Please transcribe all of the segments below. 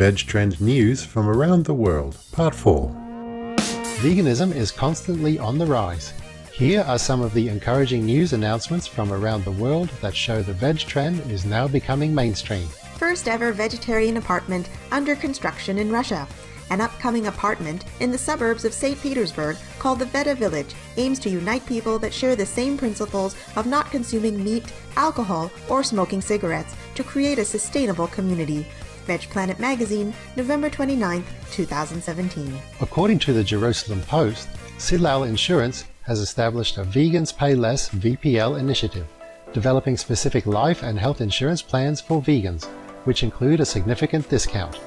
Veg Trend News from Around the World, Part 4. Veganism is constantly on the rise. Here are some of the encouraging news announcements from around the world that show the veg trend is now becoming mainstream. First ever vegetarian apartment under construction in Russia. An upcoming apartment in the suburbs of St. Petersburg called the Veda Village aims to unite people that share the same principles of not consuming meat, alcohol, or smoking cigarettes to create a sustainable community. Veg Planet Magazine, November 29, 2017. According to the Jerusalem Post, Sidlal Insurance has established a Vegans Pay Less VPL initiative, developing specific life and health insurance plans for vegans, which include a significant discount.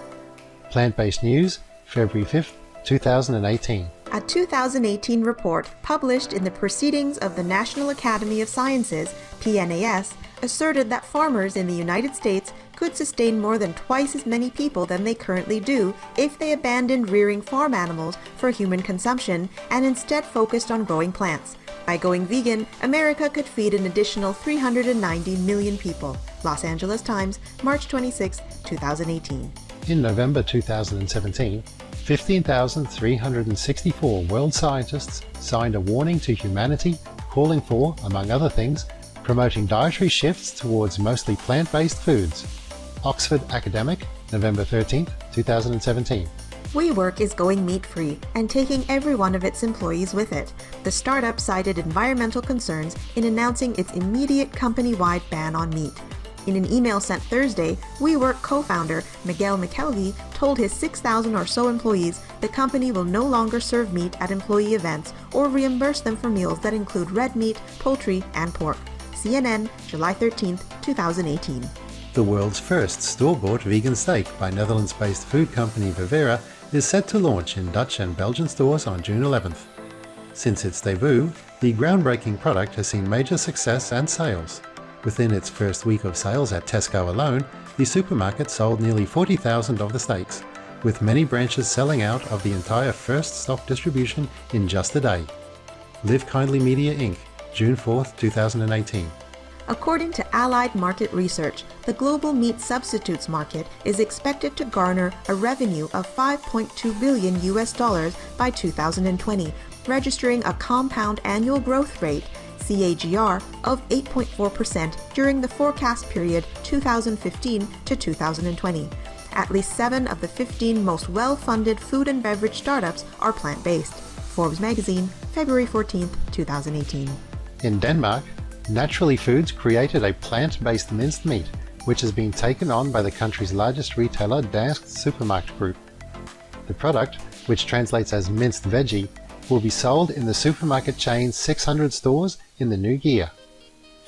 Plant-Based News, February 5, 2018. A 2018 report published in the Proceedings of the National Academy of Sciences, PNAS, asserted that farmers in the United States could sustain more than twice as many people than they currently do if they abandoned rearing farm animals for human consumption and instead focused on growing plants. By going vegan, America could feed an additional 390 million people. Los Angeles Times, March 26, 2018. In November 2017, 15,364 world scientists signed a warning to humanity calling for, among other things, promoting dietary shifts towards mostly plant-based foods. Oxford Academic, November 13, 2017. WeWork is going meat-free and taking every one of its employees with it. The startup cited environmental concerns in announcing its immediate company-wide ban on meat. In an email sent Thursday, WeWork co-founder Miguel McKelvey told his 6,000 or so employees the company will no longer serve meat at employee events or reimburse them for meals that include red meat, poultry, and pork. CNN, July 13, 2018. The world's first store-bought vegan steak by Netherlands-based food company Vivera is set to launch in Dutch and Belgian stores on June 11th. Since its debut, the groundbreaking product has seen major success and sales. Within its first week of sales at Tesco alone, the supermarket sold nearly 40,000 of the steaks, with many branches selling out of the entire first stock distribution in just a day. Live Kindly Media Inc., June 4, 2018. According to Allied Market Research, the global meat substitutes market is expected to garner a revenue of $5.2 billion by 2020, registering a compound annual growth rate CAGR of 8.4% during the forecast period 2015 to 2020. At least 7 of the 15 most well-funded food and beverage startups are plant-based. Forbes magazine, February 14, 2018. In Denmark, Naturally Foods created a plant-based minced meat, which has been taken on by the country's largest retailer, Dansk Supermarket Group. The product, which translates as minced veggie, will be sold in the supermarket chain's 600 stores in the new year.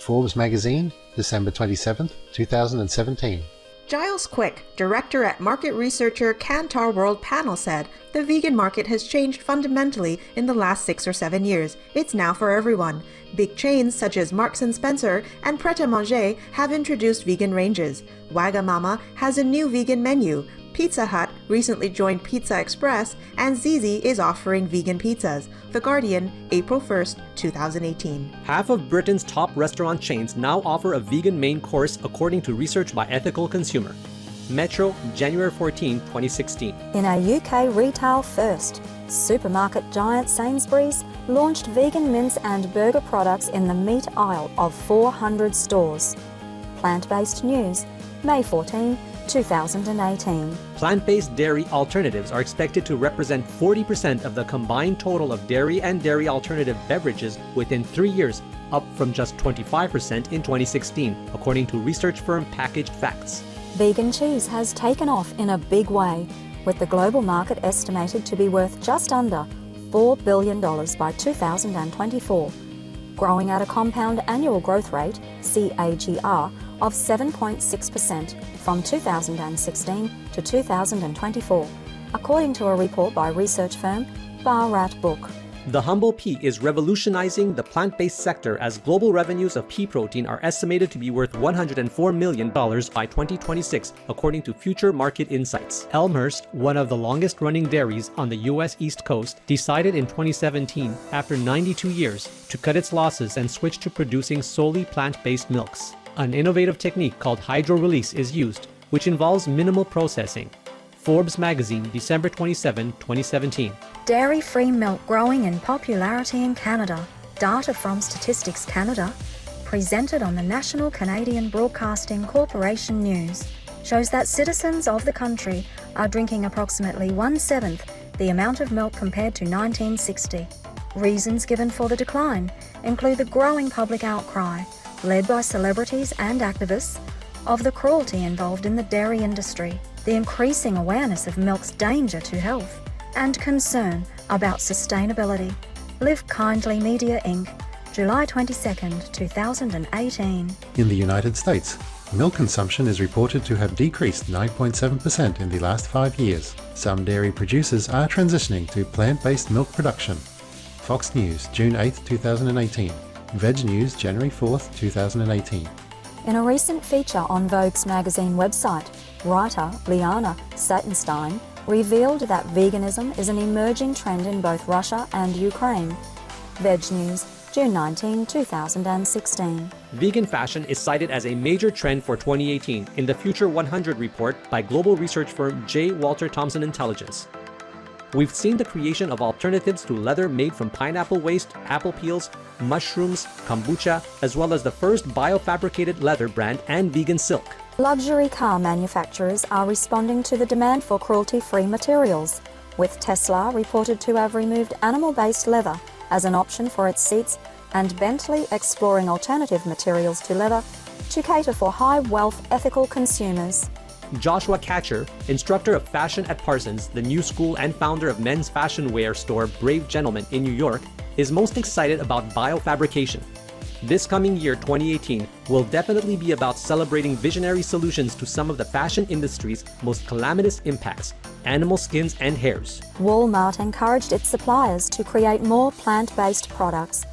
Forbes magazine, December 27, 2017. Giles Quick, director at market researcher Kantar World Panel, said, "The vegan market has changed fundamentally in the last 6 or 7 years. It's now for everyone. Big chains such as Marks & Spencer and Pret-a-Manger have introduced vegan ranges. Wagamama has a new vegan menu. Pizza Hut recently joined Pizza Express, and Zizi is offering vegan pizzas." The Guardian, April 1st, 2018. Half of Britain's top restaurant chains now offer a vegan main course according to research by Ethical Consumer. Metro, January 14, 2016. In a UK retail first, supermarket giant Sainsbury's launched vegan mince and burger products in the meat aisle of 400 stores. Plant-based News, May 14, 2018. Plant-based dairy alternatives are expected to represent 40% of the combined total of dairy and dairy alternative beverages within 3 years, up from just 25% in 2016, according to research firm Packaged Facts. Vegan cheese has taken off in a big way, with the global market estimated to be worth just under $4 billion by 2024, growing at a compound annual growth rate, CAGR, of 7.6% from 2016 to 2024, according to a report by research firm Bar-Rat Book. The humble pea is revolutionizing the plant-based sector as global revenues of pea protein are estimated to be worth $104 million by 2026, according to Future Market Insights. Elmhurst, one of the longest-running dairies on the U.S. East Coast, decided in 2017, after 92 years, to cut its losses and switch to producing solely plant-based milks. An innovative technique called hydro-release is used, which involves minimal processing. Forbes magazine, December 27, 2017. Dairy-free milk growing in popularity in Canada. Data from Statistics Canada, presented on the National Canadian Broadcasting Corporation News, shows that citizens of the country are drinking approximately 1/7 the amount of milk compared to 1960. Reasons given for the decline include the growing public outcry, led by celebrities and activists, of the cruelty involved in the dairy industry, the increasing awareness of milk's danger to health, and concern about sustainability. Live Kindly Media Inc., July 22, 2018. In the United States, milk consumption is reported to have decreased 9.7% in the last 5 years. Some dairy producers are transitioning to plant-based milk production. Fox News, June 8, 2018. Veg News, January 4, 2018. In a recent feature on Vogue's magazine website, writer Liana Satenstein revealed that veganism is an emerging trend in both Russia and Ukraine. Veg News, June 19, 2016. Vegan fashion is cited as a major trend for 2018 in the Future 100 report by global research firm J. Walter Thompson Intelligence. We've seen the creation of alternatives to leather made from pineapple waste, apple peels, mushrooms, kombucha, as well as the first biofabricated leather brand and vegan silk. Luxury car manufacturers are responding to the demand for cruelty-free materials, with Tesla reported to have removed animal-based leather as an option for its seats and Bentley exploring alternative materials to leather to cater for high-wealth ethical consumers. Joshua Catcher, instructor of fashion at Parsons, the new school and founder of men's fashion wear store Brave Gentleman in New York, is most excited about biofabrication. This coming year, 2018, will definitely be about celebrating visionary solutions to some of the fashion industry's most calamitous impacts, animal skins and hairs. Walmart encouraged its suppliers to create more plant-based products.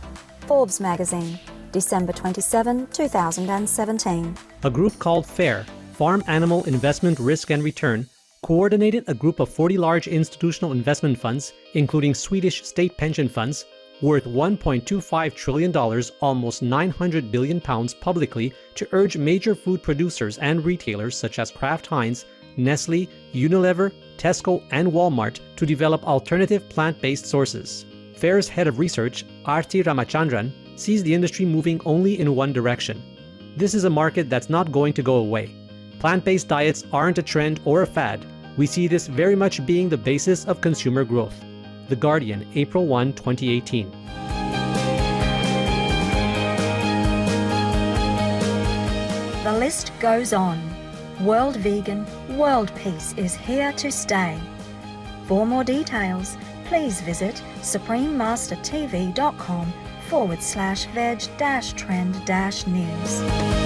Forbes magazine, December 27, 2017. A group called FAIR, Farm Animal Investment Risk and Return, coordinated a group of 40 large institutional investment funds, including Swedish state pension funds, worth $1.25 trillion, almost 900 billion pounds publicly, to urge major food producers and retailers such as Kraft Heinz, Nestle, Unilever, Tesco, and Walmart to develop alternative plant-based sources. FAIR's head of research, Arti Ramachandran, sees the industry moving only in one direction. This is a market that's not going to go away. Plant-based diets aren't a trend or a fad. We see this very much being the basis of consumer growth. The Guardian, April 1, 2018. The list goes on. World Vegan, World Peace is here to stay. For more details, please visit suprememastertv.com/veg-trend-news.